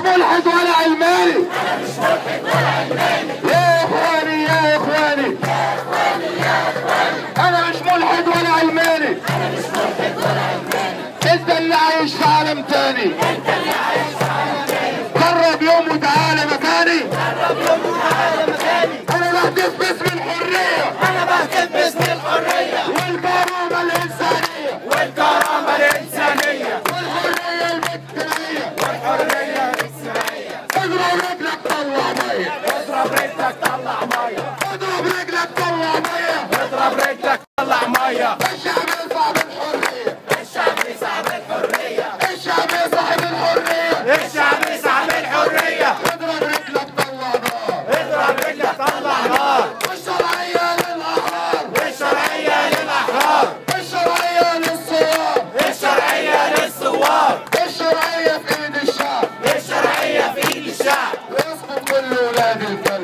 مش ملحد ولا علماني. انا مش ملحد ولا علماني. يا اخواني يا اخواني يا اخواني يا اخواني. انا مش ملحد ولا علماني. انا مش ملحد ولا علماني. انت اللي عايش في عالم تاني. انت اللي عايش في عالم تاني. قرب يوم وتعالى مكاني. قرب يوم وتعالى مكاني. انا بهتف باسم الحرية. انا بهتف باسم الحرية والكرامة الانسانية. والكرامة الإنسانية والحرية الاجتماعية. والحرية الاجتماعية. اضرب رجلك طلع مية. اضرب رجلك طلع مية. اضرب رجلك طلع مية. اضرب رجلك طلع مية. الشعب يصعب الحرية. الشعب يسعى بالحرية. الشعب يصعب الحرية. الشعب يسعى بالحرية. اضرب رجلك طلع نار. اضرب رجلك طلع نار. والشرعية للأحرار. الشرعية للأحرار. الشرعية للثوار. الشرعية للثوار. الشرعية في ايد الشعب. الشرعية في ايد الشعب. ويسقط كل ولاد الكلب.